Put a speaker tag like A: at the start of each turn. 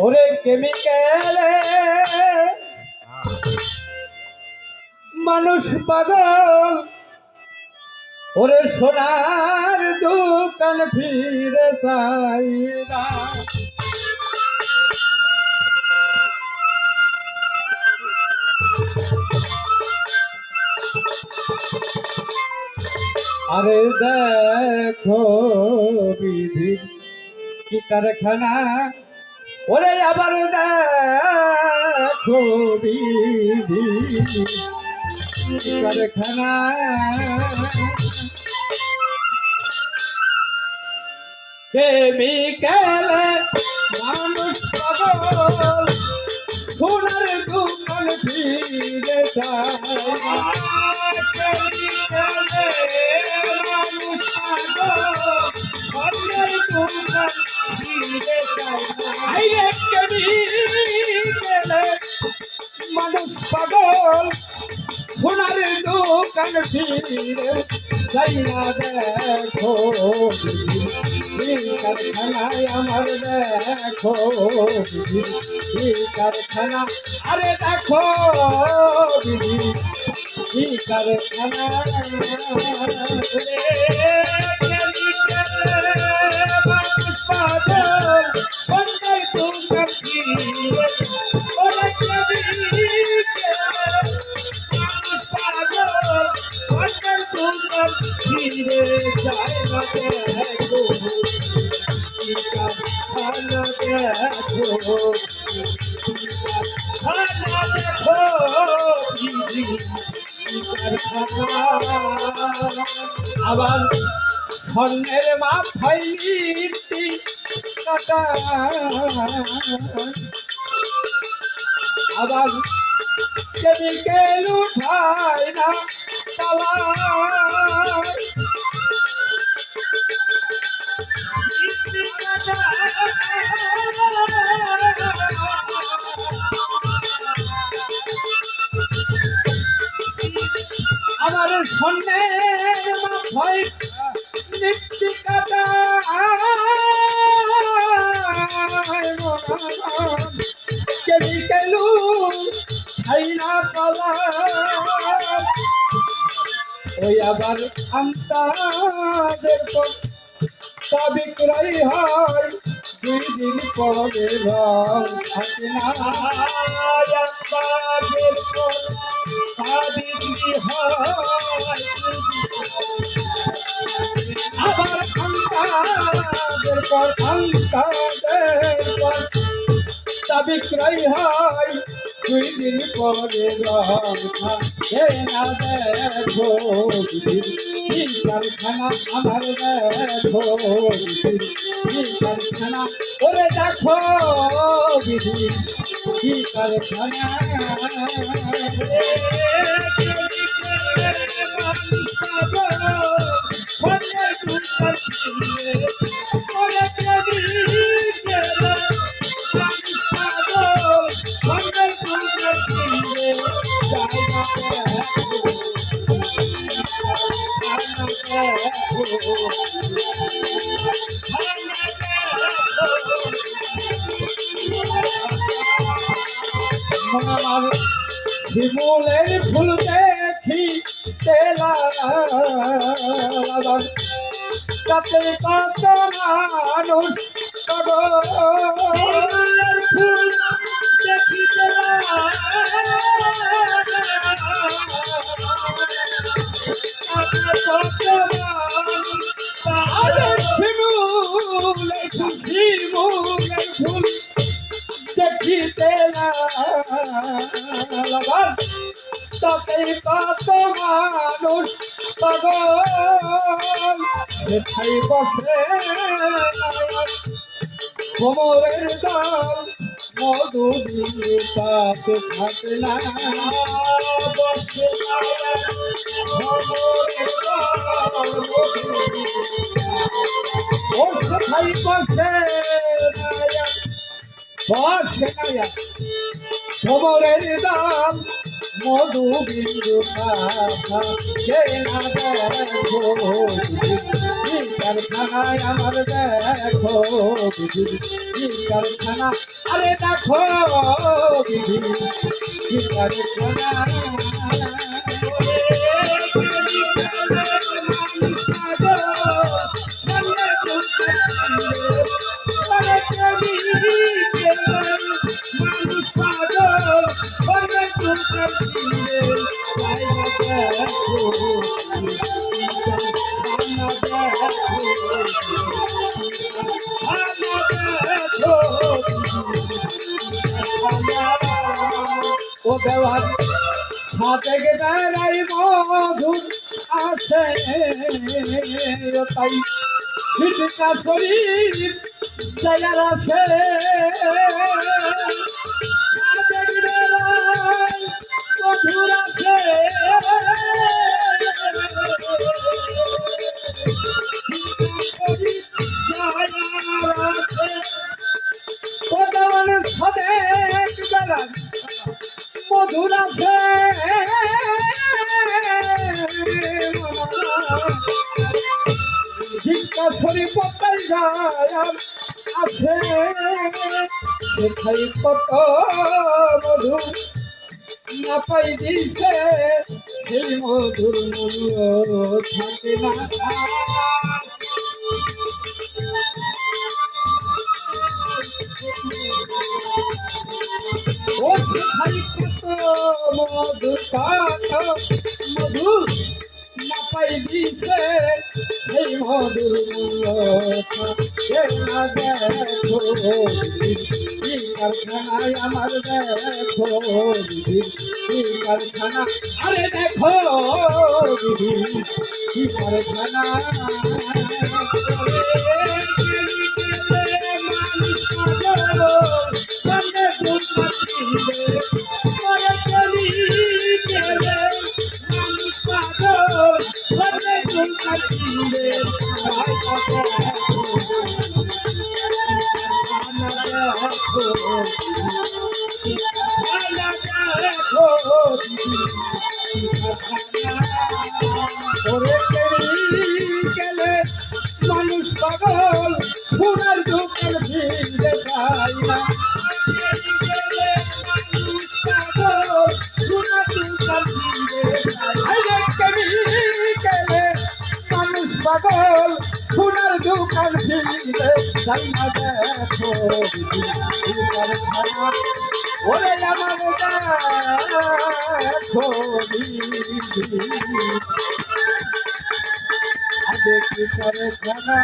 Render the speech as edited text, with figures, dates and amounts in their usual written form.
A: ওরে কেমিক্যালে মানুষ পাগল, ওরে সোনার দোকান ফিরে চাই না। আরে দেখো বিধির কি কারখানা, ওরে আবার দেখো বিধি কি কারখানা। কেমিক্যালে মানুষ পাগল, সোনার দোকান ফিরে চায়। মানুষ পাগল, সোনার দোকান ফিরে চায়। কেমিক্যালে মানুষ পাগল, সোনার দোকান ফিরে যাই না। দেখো কারখানায় আমার দেখো কারখানা, আরে দেখো বিধি কারখানা। মানুষ পাগল, সোনার দোকান ফিরে ফিরে যায় না। দেখো খানা, দেখো খানা, দেখো আবার স্বর্ণের মাথায় নীতি কাটা, আবার কেমিক্যাল উঠায় না তালা। আমার স্বর্ণের মাথায় নীতি কাটা, কেমিক্যাল খাই না পালা। ওই আবার আন্তাদের তা বিক্রয় হয়, 2 দিন পরে রং থাকে না। আন্তাদের তা বিক্রি হয়, আবার আন্তাদের পর তা বিক্রয় হয়, 2 দিন পরে রং থাকে না। দেখো বিধির কারখানা, আমার দেখো বিধির কারখানা, ওরে দেখো বিধির কি কারখানা। মানুষ পাগল, সোনার দোকান ফিরে ওরে কেমিক্যালে মানুষ পাগল, সোনার দোকান ফিরে যায় না। শিমুলের ফুল দেখি তেলা, তাতে কত মানুষ শিমুলের ফুল দেখি তেলা, শিমুলের ফুল দেখিতে তাতে কত মানুষ পাগল, সেটাই বসে কোমরের দল, মধু দিয়ে তাতে থাকে না। বসে কোমরের দল, ও সেটাই বসে বসে না। কোমরের দল, মধু বিন্দু দেখা, দেখো কারখানায় আমার দেখো বিধি কারখানা আরে দেখো বিধি কারখানা ও দেওয়ার সাথে বেড়াই মধুর আছে তাই ছিটকা শরীর জয়ার আছে সাথে বেড়াই মধুর আছে মধুর আছে ঝিঙ্কা শরীর পতাই যায় আছে সেখাই কত মধু না পাই দিছে সেই মধুর মূল্য থাকে না ও সেখাই কত মধু মধু না পাই দিছে সেই মধুর মূল্য থাকে না দেখো কারখানায় আমার দেখো কারখানা আরে দেখো কারখানা সামনে গেলে মানুষ পাগল সোনার দোকান ফিরে পাই না মানুষ পাগল সোনার দোকান ফিরে যাই না দেখো কারখানা ওরে আমার দেখো দেখি কারখানা